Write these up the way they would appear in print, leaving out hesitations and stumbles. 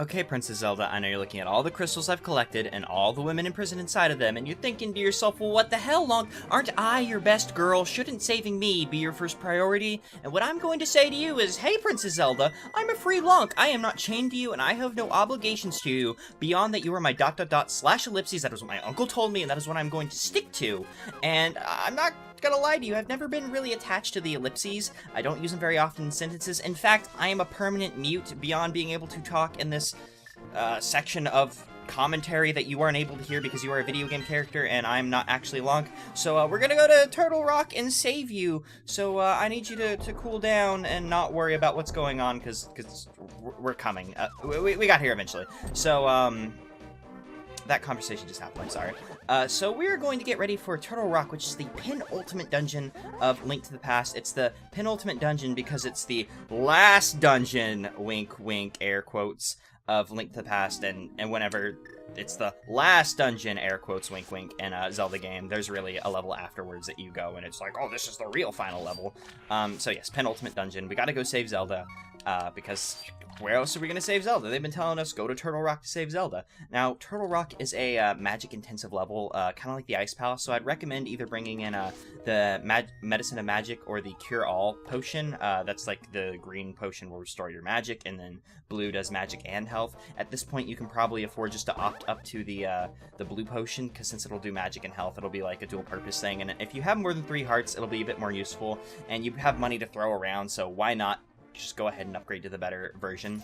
Okay, Princess Zelda, I know you're looking at all the crystals I've collected and all the women imprisoned inside of them, and you're thinking to yourself, well, what the hell, Lonk? Aren't I your best girl? Shouldn't saving me be your first priority? And what I'm going to say to you is, hey, Princess Zelda, I'm a free Lonk. I am not chained to you, and I have no obligations to you beyond that you are my ... / ellipses. That is what my uncle told me, and that is what I'm going to stick to. And I'm not gonna lie to you, I've never been really attached to the ellipses. I don't use them very often in sentences. In fact, I am a permanent mute beyond being able to talk in this section of commentary that you aren't able to hear because you are a video game character and I'm not actually Lonk. So we're gonna go to Turtle Rock and save you. So I need you to cool down and not worry about what's going on because we're coming. We got here eventually. So that conversation just happened, I'm sorry. So we're going to get ready for Turtle Rock, which is the penultimate dungeon of Link to the Past. It's the penultimate dungeon because it's the last dungeon, wink, wink, air quotes, of Link to the Past, and whenever it's the last dungeon, air quotes, wink, wink, in a Zelda game, there's really a level afterwards that you go, and it's like, oh, this is the real final level. So yes, penultimate dungeon. We gotta go save Zelda, because where else are we going to save Zelda? They've been telling us, go to Turtle Rock to save Zelda. Now, Turtle Rock is a magic-intensive level, kind of like the Ice Palace, so I'd recommend either bringing in the Medicine of Magic or the Cure-All potion. That's like the green potion will restore your magic, and then blue does magic and health. At this point, you can probably afford just to opt up to the blue potion, because since it'll do magic and health, it'll be like a dual-purpose thing, and if you have more than 3 hearts, it'll be a bit more useful, and you have money to throw around, so why not just go ahead and upgrade to the better version.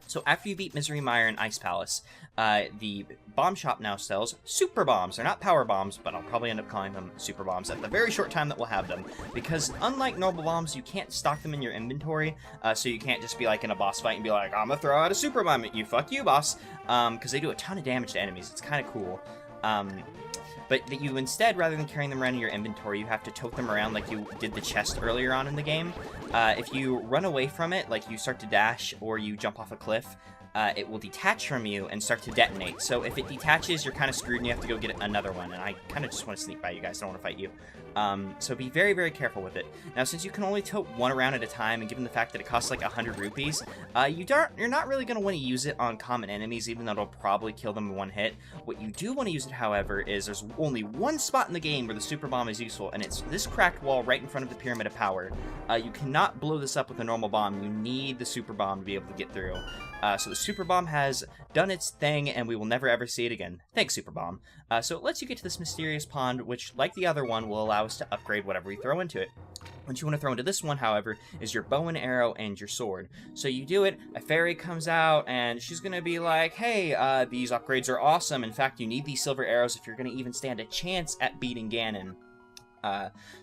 So after you beat Misery Mire and Ice Palace, the bomb shop now sells super bombs. They're not power bombs, but I'll probably end up calling them super bombs at the very short time that we'll have them. Because unlike normal bombs, you can't stock them in your inventory, so you can't just be like in a boss fight and be like, I'm gonna throw out a super bomb at you, fuck you, boss. Because they do a ton of damage to enemies. It's kind of cool. But that you instead, rather than carrying them around in your inventory, you have to tote them around like you did the chest earlier on in the game. If you run away from it, like you start to dash or you jump off a cliff, it will detach from you and start to detonate. So if it detaches, you're kind of screwed and you have to go get another one. And I kind of just want to sneak by you guys. I don't want to fight you. So be very, very careful with it. Now, since you can only tote one around at a time, and given the fact that it costs like 100 rupees, you're not really going to want to use it on common enemies, even though it'll probably kill them in one hit. What you do want to use it, however, is there's only one spot in the game where the super bomb is useful, and it's this cracked wall right in front of the Pyramid of Power. You cannot blow this up with a normal bomb. You need the super bomb to be able to get through. So the super bomb has done its thing, and we will never ever see it again. Thanks, super bomb. So it lets you get to this mysterious pond, which, like the other one, will allow us to upgrade whatever we throw into it. What you want to throw into this one, however, is your bow and arrow and your sword. So you do it, a fairy comes out, and she's going to be like, hey, these upgrades are awesome. In fact, you need these silver arrows if you're going to even stand a chance at beating Ganon.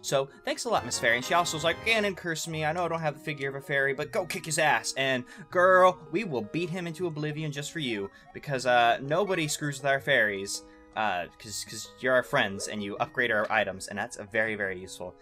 So thanks a lot, Miss Fairy. And she also was like, Ganon cursed me. I know I don't have the figure of a fairy, but go kick his ass. And girl, we will beat him into oblivion just for you, because nobody screws with our fairies. Because you're our friends and you upgrade our items, and that's very, very useful.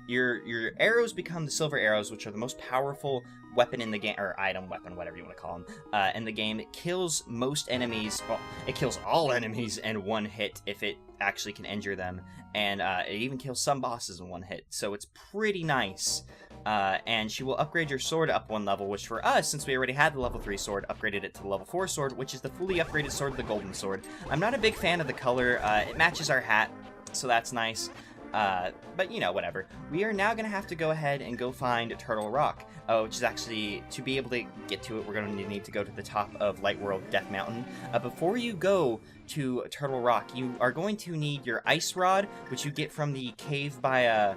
Your arrows become the silver arrows, which are the most powerful weapon in the game, or item, weapon, whatever you want to call them, in the game. It kills most enemies, well, it kills all enemies in one hit if it actually can injure them, and it even kills some bosses in one hit, so it's pretty nice. And she will upgrade your sword up 1 level, which for us, since we already had the level 3 sword, upgraded it to the level 4 sword, which is the fully upgraded sword, the golden sword. I'm not a big fan of the color. It matches our hat, so that's nice. But, you know, whatever. We are now going to have to go ahead and go find Turtle Rock, which is actually, to be able to get to it, we're going to need to go to the top of Light World Death Mountain. Before you go to Turtle Rock, you are going to need your Ice Rod, which you get from the cave by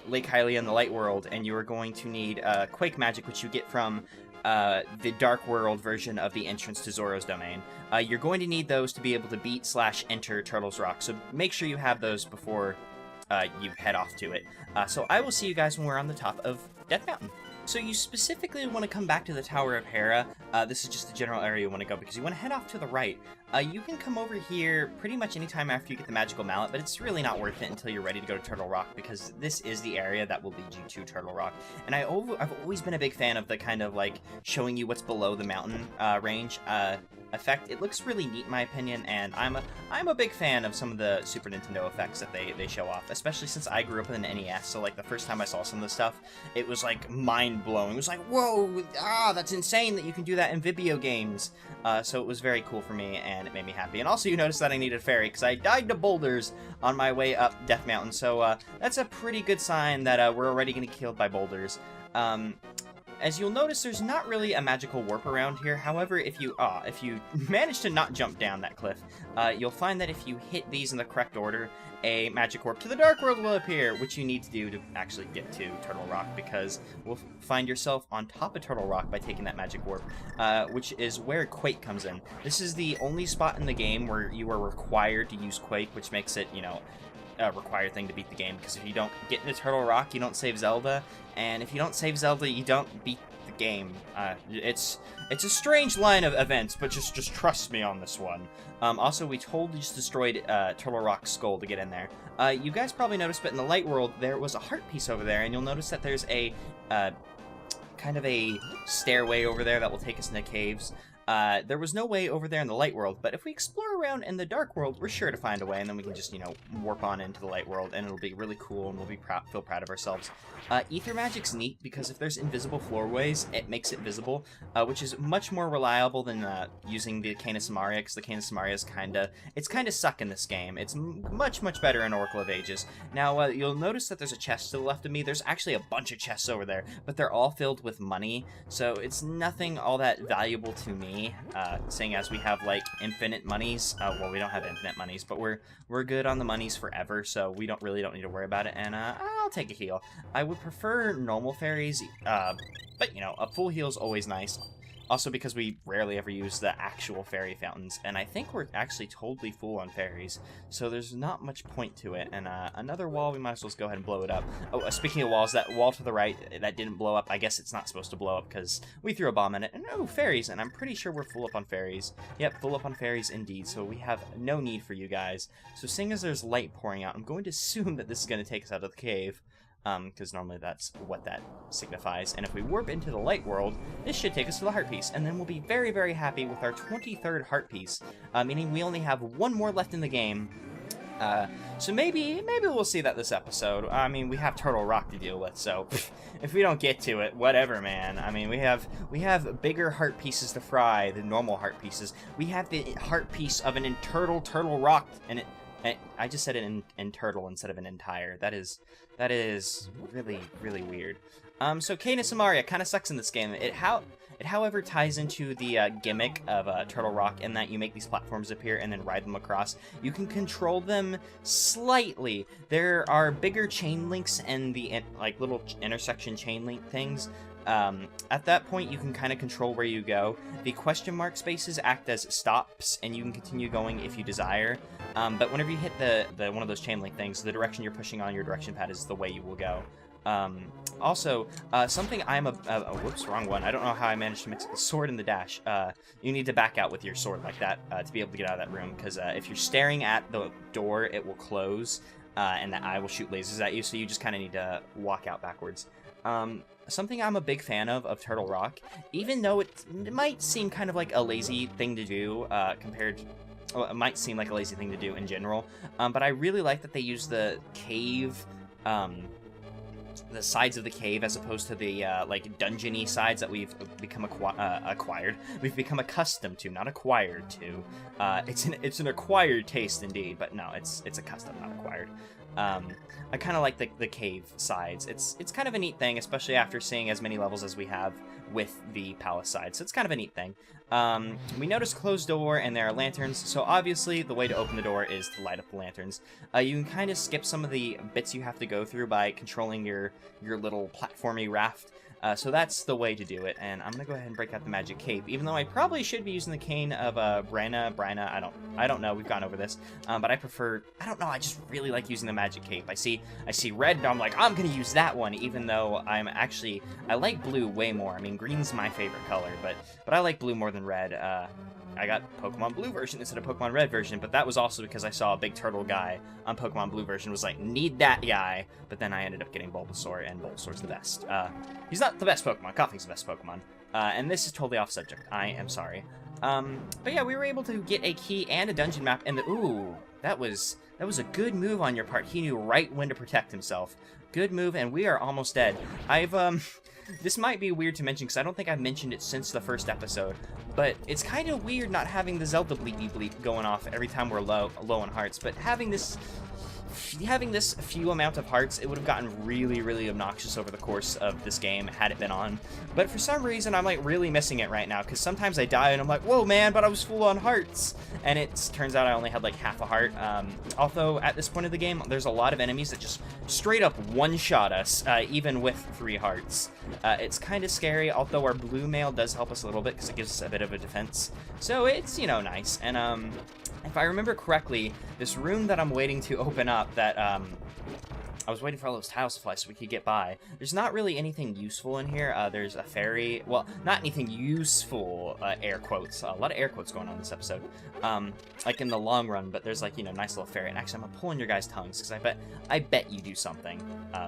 Lake Hylia in the Light World, and you are going to need Quake Magic, which you get from the Dark World version of the entrance to Zoro's domain. You're going to need those to be able to beat / enter Turtle's Rock, so make sure you have those before you head off to it. So I will see you guys when we're on the top of Death Mountain. So you specifically want to come back to the Tower of Hera. This is just the general area you want to go, because you want to head off to the right. You can come over here pretty much anytime after you get the magical mallet, but it's really not worth it until you're ready to go to Turtle Rock, because this is the area that will lead you to Turtle Rock. And I've always been a big fan of the kind of, like, showing you what's below the mountain range effect. It looks really neat in my opinion, and I'm a big fan of some of the Super Nintendo effects that they show off, especially since I grew up with an NES, so, like, the first time I saw some of this stuff, it was, like, mind-blowing. It was like, whoa, that's insane that you can do that in video games. So it was very cool for me, and it made me happy. And also you notice that I needed a ferry, because I died to boulders on my way up Death Mountain, so that's a pretty good sign that we're already getting killed by boulders. As you'll notice, there's not really a magical warp around here. However, if you manage to not jump down that cliff, you'll find that if you hit these in the correct order, a magic warp to the Dark World will appear, which you need to do to actually get to Turtle Rock, because we'll find yourself on top of Turtle Rock by taking that magic warp, which is where Quake comes in. This is the only spot in the game where you are required to use Quake, which makes it, you know, a required thing to beat the game, because if you don't get into Turtle Rock, you don't save Zelda, and if you don't save Zelda, you don't beat the game. It's a strange line of events, but just trust me on this one. Also, we totally just destroyed Turtle Rock's skull to get in there. You guys probably noticed, but in the Light World, there was a heart piece over there, and you'll notice that there's a kind of a stairway over there that will take us into caves. There was no way over there in the Light World, but if we explore around in the Dark World, we're sure to find a way, and then we can just, you know, warp on into the Light World, and it'll be really cool, and we'll be feel proud of ourselves. Ether Magic's neat, because if there's invisible floorways, it makes it visible, which is much more reliable than using the Canis Maria, because the Canis Maria is it's kinda suck in this game. It's much better in Oracle of Ages. Now, you'll notice that there's a chest to the left of me. There's actually a bunch of chests over there, but they're all filled with money, so it's nothing all that valuable to me. Seeing as we have, like, infinite monies. Well, we don't have infinite monies, but we're good on the monies forever, so we don't need to worry about it, and I'll take a heal. I would prefer normal fairies, but, you know, a full heal is always nice. Also because we rarely ever use the actual fairy fountains, and I think we're actually totally full on fairies, so there's not much point to it. And another wall, we might as well just go ahead and blow it up. Oh, speaking of walls, that wall to the right that didn't blow up, I guess it's not supposed to blow up because we threw a bomb in it. And oh, fairies, and I'm pretty sure we're full up on fairies. Yep, full up on fairies indeed, so we have no need for you guys. So seeing as there's light pouring out, I'm going to assume that this is going to take us out of the cave. Because normally that's what that signifies. And if we warp into the Light World, this should take us to the Heart Piece, and then we'll be very happy with our 23rd Heart Piece, meaning we only have one more left in the game. So maybe we'll see that this episode. I mean, we have Turtle Rock to deal with, so if we don't get to it, whatever, man. I mean, we have bigger heart pieces to fry than normal heart pieces. We have the heart piece of an Turtle Rock, and I just said it in turtle instead of an entire. That is really weird. So Canis Maria kind of sucks in this game. It however ties into the gimmick of Turtle Rock in that you make these platforms appear and then ride them across. You can control them slightly. There are bigger chain links and the like little intersection chain link things. At that point, you can kind of control where you go. The question mark spaces act as stops, and you can continue going if you desire. But whenever you hit the one of those chain link things, the direction you're pushing on your direction pad is the way you will go. Also, something whoops, wrong one. I don't know how I managed to mix the sword and the dash. You need to back out with your sword like that to be able to get out of that room, because if you're staring at the door, it will close, and that eye will shoot lasers at you, so you just kind of need to walk out backwards. Something I'm a big fan of Turtle Rock, even though it might seem kind of like a lazy thing to do well, it might seem like a lazy thing to do in general, but I really like that they use the cave, the sides of the cave as opposed to the like dungeony sides that we've become acquired. We've become accustomed to, not acquired to. It's an acquired taste indeed, but no, it's a custom, not acquired. I kind of like the cave sides. It's kind of a neat thing, especially after seeing as many levels as we have with the palace side. So it's kind of a neat thing. We notice closed door and there are lanterns, so obviously the way to open the door is to light up the lanterns. You can kind of skip some of the bits you have to go through by controlling your little platformy raft. So that's the way to do it, and I'm gonna go ahead and break out the magic cape, even though I probably should be using the cane of Bryna, I don't know, we've gone over this, but I don't know, I just really like using the magic cape. I see red, and I'm like, I'm gonna use that one, even though I like blue way more. I mean, green's my favorite color, but I like blue more than red. I got Pokemon Blue version instead of Pokemon Red version, but that was also because I saw a big turtle guy on Pokemon Blue version, was like, need that guy, but then I ended up getting Bulbasaur, and Bulbasaur's the best. He's not the best Pokemon, Koffing's the best Pokemon, and this is totally off subject, I am sorry. But yeah, we were able to get a key and a dungeon map, and ooh, that was a good move on your part. He knew right when to protect himself. Good move, and we are almost dead. This might be weird to mention, because I don't think I've mentioned it since the first episode, but it's kind of weird not having the Zelda bleepy bleep going off every time we're low on hearts, but having this few amount of hearts, it would have gotten really, really obnoxious over the course of this game had it been on. But for some reason, I'm like really missing it right now, because sometimes I die and I'm like, whoa man, but I was full on hearts, and it turns out I only had like half a heart. Although at this point of the game, there's a lot of enemies that just straight up one-shot us, even with 3 hearts. It's kind of scary, although our blue mail does help us a little bit because it gives us a bit of a defense. So it's, you know, nice. And if I remember correctly, this room that I'm waiting to open up that, I was waiting for all those tiles to fly so we could get by. There's not really anything useful in here. There's a fairy. Well, not anything useful, air quotes. A lot of air quotes going on this episode. Like in the long run, but there's like, you know, nice little fairy. And actually, I'm gonna pull in your guys' tongues because I bet you do something.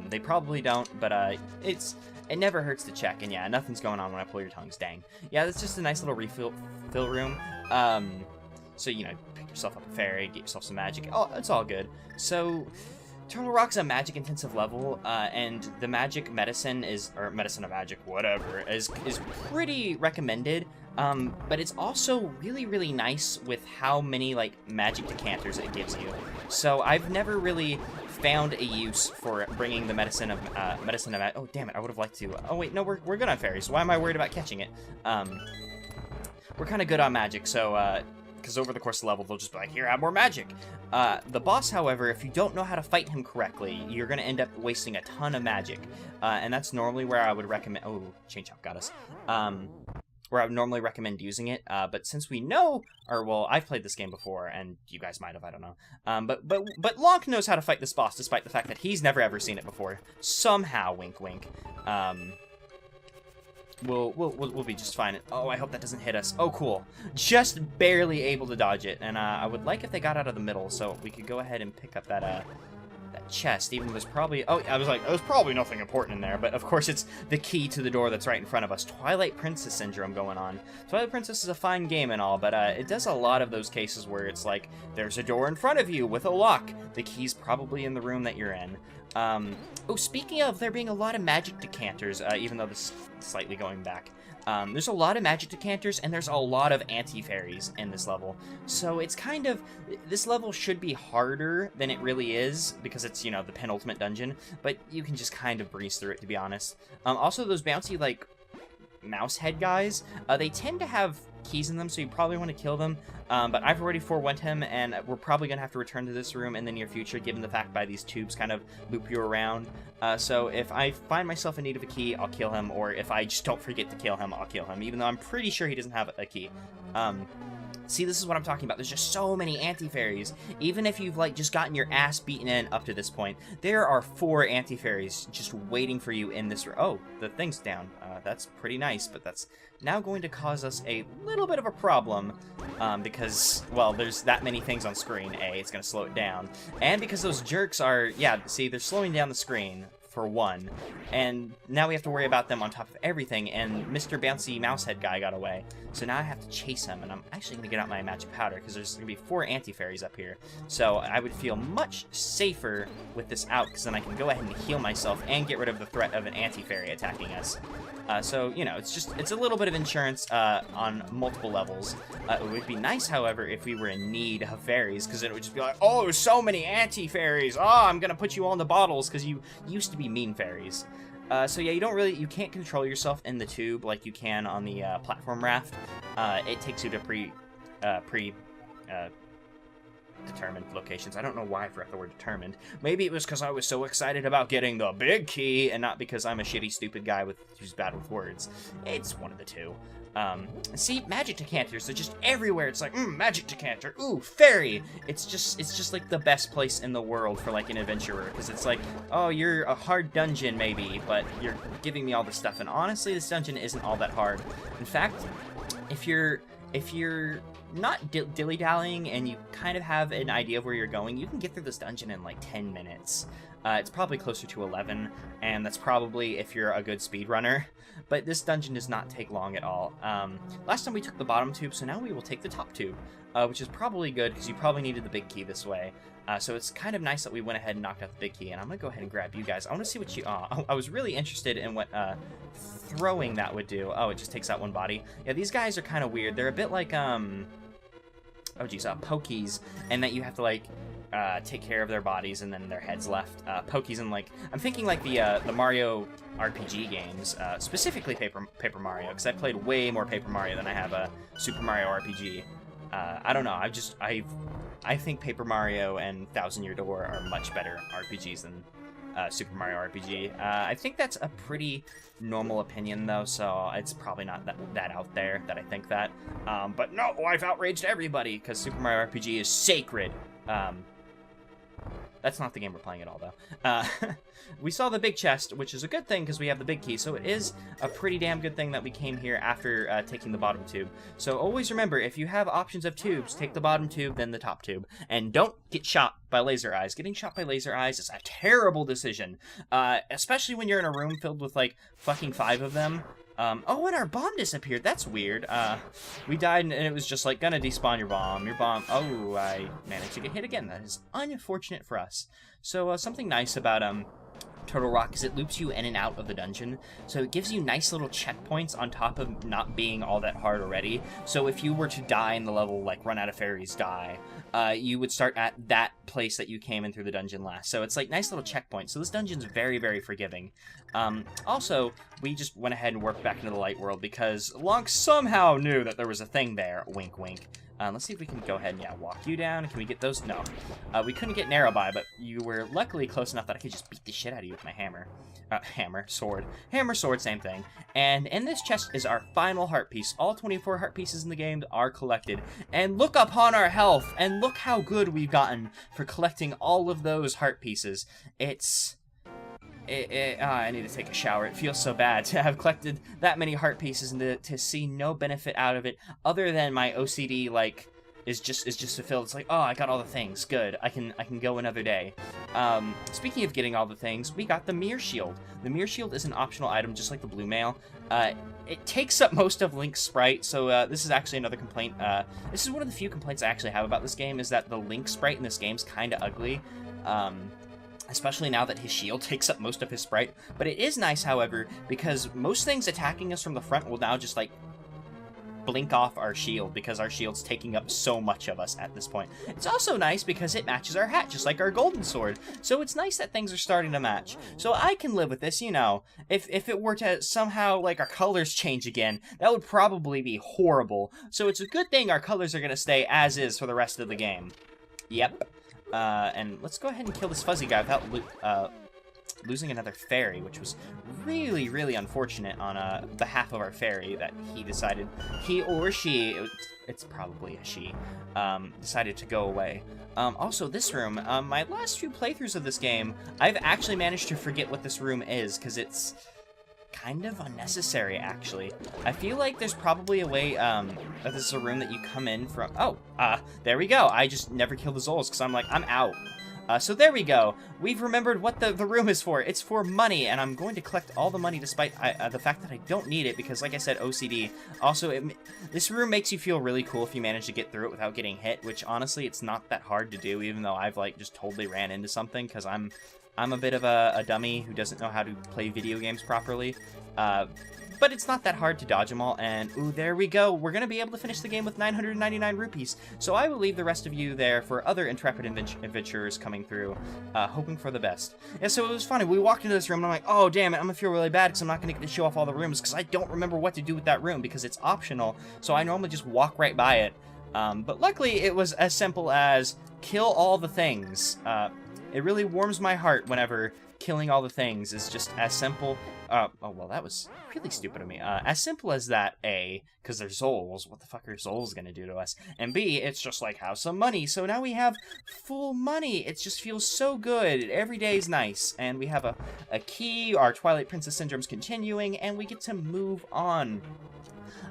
They probably don't, but it never hurts to check. And yeah, nothing's going on when I pull your tongues. Dang. Yeah, that's just a nice little refill room. So, you know, pick yourself up a fairy, get yourself some magic. Oh, it's all good. So, Turtle Rock's a magic-intensive level, and the magic medicine or medicine of magic, whatever, is pretty recommended. But it's also really, really nice with how many, like, magic decanters it gives you. So I've never really found a use for bringing the medicine of oh, damn it, I would have liked to. Oh, wait, no, we're good on fairies, so why am I worried about catching it? We're kind of good on magic, so, because over the course of the level, they'll just be like, here, have more magic. The boss, however, if you don't know how to fight him correctly, you're going to end up wasting a ton of magic. And that's normally where I would recommend... Oh, Chain Chomp got us. Where I would normally recommend using it. But since we know... Or, well, I've played this game before, and you guys might have, I don't know. But Lonk knows how to fight this boss, despite the fact that he's never ever seen it before. Somehow, wink wink. We'll be just fine. Oh, I hope that doesn't hit us. Oh, cool. Just barely able to dodge it. And I would like if they got out of the middle, so we could go ahead and pick up that chest, even though there's probably... Oh, I was like, there's probably nothing important in there, but of course it's the key to the door that's right in front of us. Twilight Princess syndrome going on. Twilight Princess is a fine game and all, but it does a lot of those cases where it's like, there's a door in front of you with a lock. The key's probably in the room that you're in. Oh, speaking of there being a lot of magic decanters, even though this is slightly going back, there's a lot of magic decanters, and there's a lot of anti-fairies in this level. So it's kind of, this level should be harder than it really is, because it's, you know, the penultimate dungeon, but you can just kind of breeze through it, to be honest. Also, those bouncy, like, mouse head guys, they tend to have keys in them, so you probably want to kill them. But I've already forewent him, and we're probably going to have to return to this room in the near future, given the fact by these tubes kind of loop you around. So if I find myself in need of a key, I'll kill him, or if I just don't forget to kill him, I'll kill him, even though I'm pretty sure he doesn't have a key. See, this is what I'm talking about. There's just so many anti-fairies. Even if you've, like, just gotten your ass beaten in up to this point, there are 4 anti-fairies just waiting for you in this room. Oh, the thing's down. That's pretty nice, but that's now going to cause us a little bit of a problem, because, well, there's that many things on screen. It's going to slow it down. And because those jerks are, yeah, see, they're slowing down the screen, for one, and now we have to worry about them on top of everything, and Mr. Bouncy Mousehead guy got away, so now I have to chase him, and I'm actually going to get out my magic powder, because there's going to be 4 anti-fairies up here, so I would feel much safer with this out, because then I can go ahead and heal myself and get rid of the threat of an anti-fairy attacking us. So, you know, it's a little bit of insurance on multiple levels. It would be nice, however, if we were in need of fairies, because it would just be like, oh, so many anti-fairies! Oh, I'm gonna put you all in the bottles, because you used to be mean fairies. So yeah, you can't control yourself in the tube like you can on the platform raft. It takes you to determined locations. I don't know why I forgot the word determined. Maybe it was because I was so excited about getting the big key, and not because I'm a shitty, stupid guy who's bad with words. It's one of the two. See, magic decanters, they're just everywhere. It's like, magic decanter, ooh, fairy. It's just like the best place in the world for like an adventurer, because it's like, oh, you're a hard dungeon maybe, but you're giving me all this stuff, and honestly, this dungeon isn't all that hard. In fact, if you're if you're not dilly-dallying and you kind of have an idea of where you're going, you can get through this dungeon in like 10 minutes. It's probably closer to 11, and that's probably if you're a good speedrunner. But this dungeon does not take long at all. Last time we took the bottom tube, so now we will take the top tube, which is probably good because you probably needed the big key this way. So it's kind of nice that we went ahead and knocked out the big key, and I'm going to go ahead and grab you guys. I want to see what you... I was really interested in what throwing that would do. Oh, it just takes out one body. Yeah, these guys are kind of weird. They're a bit like, oh geez, pokies, and that you have to, like, take care of their bodies and then their heads left. Pokies and, like... I'm thinking, like, the Mario RPG games, specifically Paper Mario, because I've played way more Paper Mario than I have a Super Mario RPG. I don't know, I think Paper Mario and Thousand Year Door are much better RPGs than Super Mario RPG. I think that's a pretty normal opinion, though, so it's probably not that out there that I think that. But no, I've outraged everybody, because Super Mario RPG is sacred. That's not the game we're playing at all, though. We saw the big chest, which is a good thing because we have the big key, so it is a pretty damn good thing that we came here after taking the bottom tube. So always remember, if you have options of tubes, take the bottom tube, then the top tube. And don't get shot by laser eyes. Getting shot by laser eyes is a terrible decision, especially when you're in a room filled with, like, fucking 5 of them. Oh, and our bomb disappeared. That's weird. We died, and it was just like, gonna despawn your bomb. Your bomb... Oh, I managed to get hit again. That is unfortunate for us. So, something nice about, Turtle Rock is it loops you in and out of the dungeon, so it gives you nice little checkpoints on top of not being all that hard already. So if you were to die in the level, like Run Out of Fairies Die, you would start at that place that you came in through the dungeon last. So it's like nice little checkpoints. So this dungeon's very, very forgiving. Also, we just went ahead and worked back into the light world because Lonk somehow knew that there was a thing there. Wink, wink. Let's see if we can go ahead and, yeah, walk you down. Can we get those? No. We couldn't get narrow by, but you were luckily close enough that I could just beat the shit out of you with my hammer. Sword. Hammer, sword, same thing. And in this chest is our final heart piece. All 24 heart pieces in the game are collected. And look upon our health, and look how good we've gotten for collecting all of those heart pieces. I need to take a shower. It feels so bad to have collected that many heart pieces and to see no benefit out of it other than my OCD, like, is just fulfilled. It's like, oh, I got all the things. Good. I can go another day. Speaking of getting all the things, we got the mirror shield. The mirror shield is an optional item, just like the blue mail. It takes up most of Link's sprite, so this is actually another complaint. This is one of the few complaints I actually have about this game, is that the Link sprite in this game's kind of ugly. Especially now that his shield takes up most of his sprite. But it is nice, however, because most things attacking us from the front will now just, like, blink off our shield, because our shield's taking up so much of us at this point. It's also nice because it matches our hat, just like our golden sword. So it's nice that things are starting to match. So I can live with this, you know. If it were to somehow, like, our colors change again, that would probably be horrible. So it's a good thing our colors are going to stay as is for the rest of the game. Yep. And let's go ahead and kill this fuzzy guy without losing another fairy, which was really, really unfortunate on behalf of our fairy that he decided, he or she, it's probably a she, decided to go away. Also, this room, my last few playthroughs of this game, I've actually managed to forget what this room is, because it's kind of unnecessary, actually. I feel like there's probably a way, that this is a room that you come in from... Oh, there we go. I just never kill the Zols, because I'm like, I'm out. So there we go. We've remembered what the room is for. It's for money, and I'm going to collect all the money despite the fact that I don't need it, because, like I said, OCD. Also, this room makes you feel really cool if you manage to get through it without getting hit, which, honestly, it's not that hard to do, even though I've, like, just totally ran into something, because I'm a bit of a dummy who doesn't know how to play video games properly, but it's not that hard to dodge them all, and ooh, there we go. We're going to be able to finish the game with 999 rupees, so I will leave the rest of you there for other intrepid adventurers coming through, hoping for the best. Yeah, so it was funny. We walked into this room, and I'm like, oh, damn it, I'm going to feel really bad, because I'm not going to get to show off all the rooms, because I don't remember what to do with that room, because it's optional, so I normally just walk right by it. But luckily, it was as simple as kill all the things. It really warms my heart whenever killing all the things is just as simple oh, well, that was really stupid of me. As simple as that, A, because they're Zols. What the fuck are Zols gonna do to us? And B, it's just like, have some money. So now we have full money. It just feels so good. Every day is nice. And we have a key. Our Twilight Princess Syndrome's continuing, and we get to move on.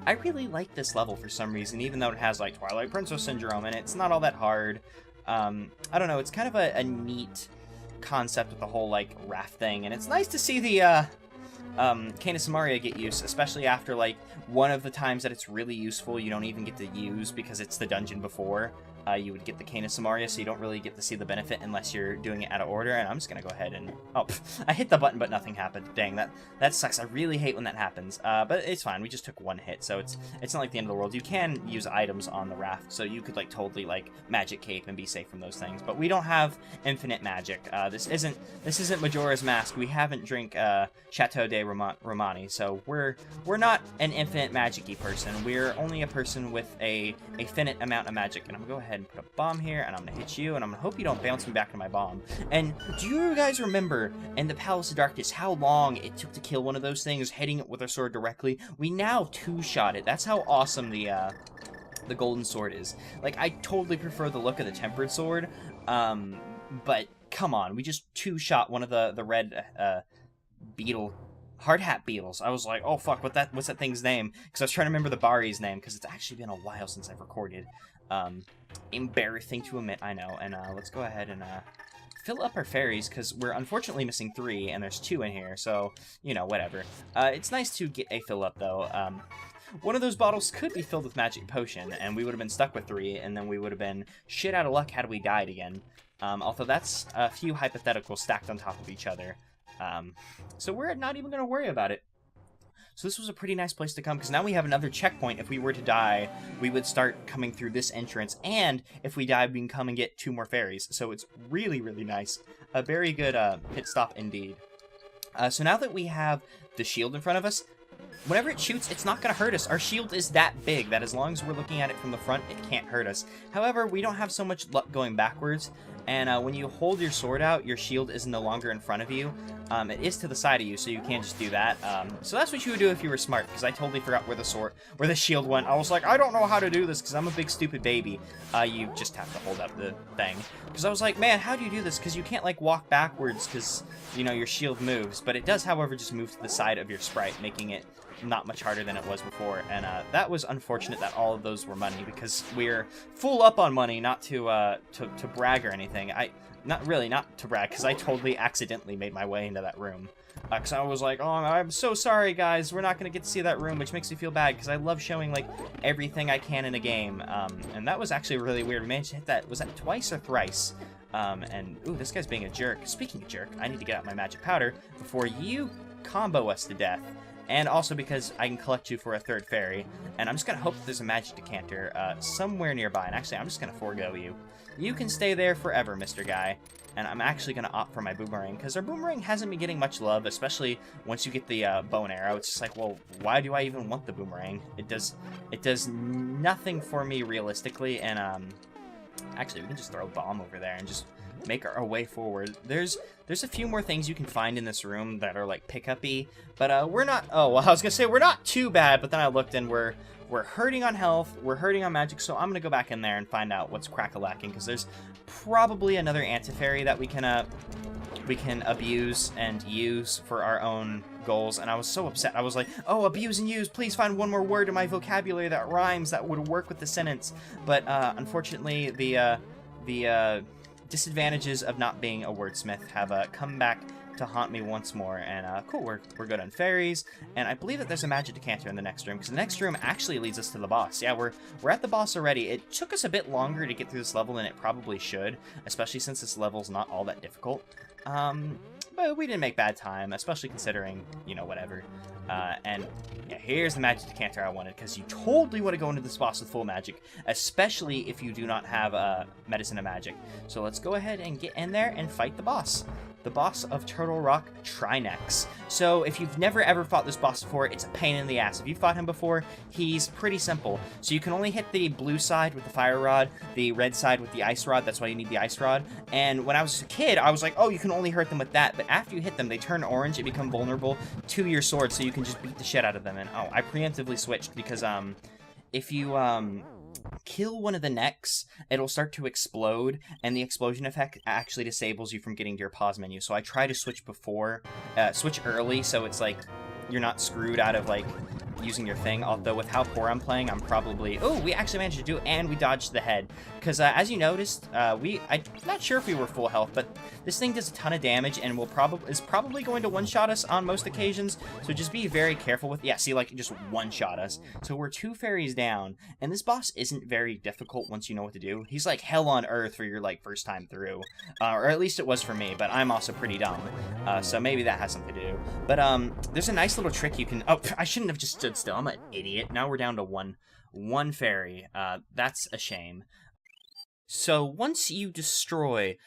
I really like this level for some reason, even though it has, like, Twilight Princess Syndrome, and it's not all that hard. I don't know, it's kind of a neat concept with the whole, like, raft thing, and it's nice to see the, Canis Maria get use, especially after, like, one of the times that it's really useful you don't even get to use because it's the dungeon before. You would get the Canis Maria, so you don't really get to see the benefit unless you're doing it out of order, and I'm just gonna go ahead and... Oh, I hit the button, but nothing happened. Dang, that sucks. I really hate when that happens. But it's fine. We just took one hit, so it's not like the end of the world. You can use items on the raft, so you could, like, totally, like, magic cape and be safe from those things. But we don't have infinite magic. This isn't Majora's Mask. We haven't drank Chateau de Romani, so we're not an infinite magic-y person. We're only a person with a finite amount of magic, and I'm gonna go ahead and put a bomb here, and I'm gonna hit you, and I'm gonna hope you don't bounce me back to my bomb. And do you guys remember in the Palace of Darkness how long it took to kill one of those things, hitting it with our sword directly? We now two-shot it. That's how awesome the golden sword is. Like, I totally prefer the look of the tempered sword, but come on, we just two-shot one of the red beetle hard hat beetles. I was like, oh fuck, what's that thing's name? Because I was trying to remember the Bari's name, because it's actually been a while since I've recorded. Embarrassing to admit, I know. And let's go ahead and fill up our fairies, because we're unfortunately missing 3, and there's 2 in here, so, you know, whatever. It's nice to get a fill up, though. One of those bottles could be filled with magic potion, and we would have been stuck with 3, and then we would have been shit out of luck had we died again. Although that's a few hypotheticals stacked on top of each other. So we're not even going to worry about it. So this was a pretty nice place to come, because now we have another checkpoint. If we were to die, we would start coming through this entrance, and if we die, we can come and get 2 more fairies. So it's really, really nice. A very good pit stop indeed. So now that we have the shield in front of us, whenever it shoots, it's not going to hurt us. Our shield is that big that as long as we're looking at it from the front, it can't hurt us. However, we don't have so much luck going backwards, and when you hold your sword out, your shield is no longer in front of you. It is to the side of you, so you can't just do that. So that's what you would do if you were smart, because I totally forgot where the shield went. I was like, I don't know how to do this, because I'm a big stupid baby. You just have to hold up the thing. Because I was like, man, how do you do this? Because you can't, like, walk backwards, because, you know, your shield moves. But it does, however, just move to the side of your sprite, making it not much harder than it was before, and that was unfortunate that all of those were money, because we're full up on money, not to brag or anything. Not to brag, because I totally accidentally made my way into that room. Because I was like, oh, I'm so sorry, guys, we're not going to get to see that room, which makes me feel bad, because I love showing, like, everything I can in a game, and that was actually really weird. We managed to hit that, was that twice or thrice? And, ooh, this guy's being a jerk. Speaking of jerk, I need to get out my magic powder before you combo us to death. And also because I can collect you for a 3rd fairy. And I'm just going to hope that there's a magic decanter somewhere nearby. And actually, I'm just going to forego you. You can stay there forever, Mr. Guy. And I'm actually going to opt for my boomerang, because our boomerang hasn't been getting much love, especially once you get the bow and arrow. It's just like, well, why do I even want the boomerang? It does nothing for me realistically. And actually, we can just throw a bomb over there and just make our way forward. There's a few more things you can find in this room that are like pickup-y, but we're not. Oh, well, I was gonna say we're not too bad, but then I looked and we're hurting on health, we're hurting on magic, so I'm gonna go back in there and find out what's crack-a-lacking, because there's probably another anti-fairy that we can abuse and use for our own goals. And I was so upset. I was like, oh, abuse and use, please find one more word in my vocabulary that rhymes that would work with the sentence. But unfortunately, the disadvantages of not being a wordsmith have come back to haunt me once more. And cool, we're good on fairies, and I believe that there's a magic decanter in the next room, because the next room actually leads us to the boss. Yeah, we're at the boss already. It took us a bit longer to get through this level than it probably should, especially since this level's not all that difficult. But we didn't make bad time, especially considering, you know, whatever. And yeah, here's the magic decanter I wanted, because you totally want to go into this boss with full magic, especially if you do not have medicine and magic. So let's go ahead and get in there and fight the boss. the boss of Turtle Rock Trinex. So if you've never ever fought this boss before, it's a pain in the ass. If you fought him before, he's pretty simple. So you can only hit the blue side with the fire rod, the red side with the ice rod. That's why you need the ice rod. And when I was a kid, I was like, oh, you can only hurt them with that. But after you hit them, they turn orange and become vulnerable to your sword, so you can just beat the shit out of them. And oh, I preemptively switched because if you kill one of the necks, it'll start to explode, and the explosion effect actually disables you from getting to your pause menu. So I try to switch switch early, so it's like you're not screwed out of like using your thing. Although with how poor I'm playing, I'm probably... Oh, we actually managed to do it, and we dodged the head. Because as you noticed, I'm not sure if we were full health, but this thing does a ton of damage, and is probably going to one-shot us on most occasions. So just be very careful with... Yeah, see, like, just one-shot us. So we're 2 fairies down, and this boss isn't very difficult once you know what to do. He's like hell on earth for your, like, first time through. Or at least it was for me, but I'm also pretty dumb. So maybe that has something to do. But there's a nice little trick you can... Oh, I shouldn't have just stood still. I'm an idiot. Now we're down to one fairy. That's a shame. So once you destroy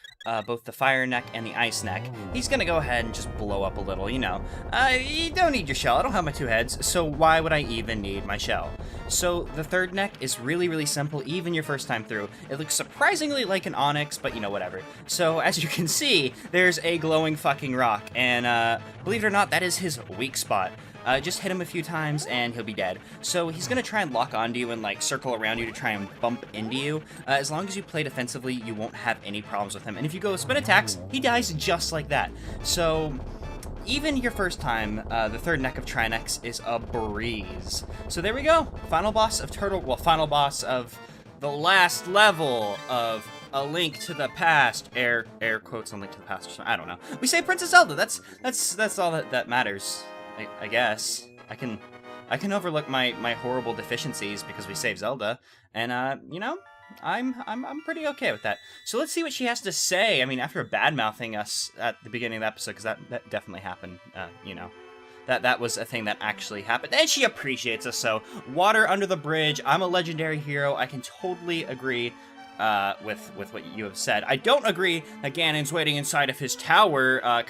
both the fire neck and the ice neck, he's gonna go ahead and just blow up a little, you know. You don't need your shell. I don't have my 2 heads, so why would I even need my shell? So the third neck is really, really simple, even your first time through. It looks surprisingly like an onyx, but you know, whatever. So as you can see, there's a glowing fucking rock, and believe it or not, that is his weak spot. Just hit him a few times and he'll be dead. So he's gonna try and lock onto you and like circle around you to try and bump into you. As long as you play defensively, you won't have any problems with him. And if you go spin attacks, he dies just like that. So even your first time, the third neck of Trinex is a breeze. So there we go. Final boss of final boss of the last level of A Link to the Past. Air quotes on Link to the Past or something. I don't know. We say Princess Zelda. That's all that matters. I guess I can overlook my horrible deficiencies because we saved Zelda, and you know, I'm pretty okay with that. So let's see what she has to say. I mean, after bad-mouthing us at the beginning of the episode, because that definitely happened. You know, that was a thing that actually happened, and she appreciates us. So water under the bridge. I'm a legendary hero. I can totally agree with what you have said. I don't agree that Ganon's waiting inside of his tower,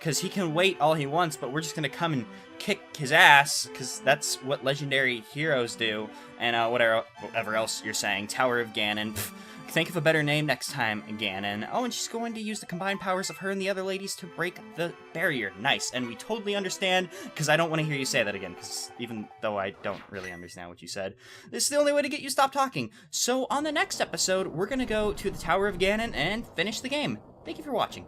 because he can wait all he wants, but we're just gonna come and kick his ass, because that's what legendary heroes do, and whatever else you're saying. Tower of Ganon. Pff, think of a better name next time, Ganon. Oh, and she's going to use the combined powers of her and the other ladies to break the barrier. Nice, and we totally understand, because I don't want to hear you say that again, because even though I don't really understand what you said, this is the only way to get you to stop talking. So on the next episode, we're gonna go to the Tower of Ganon and finish the game. Thank you for watching.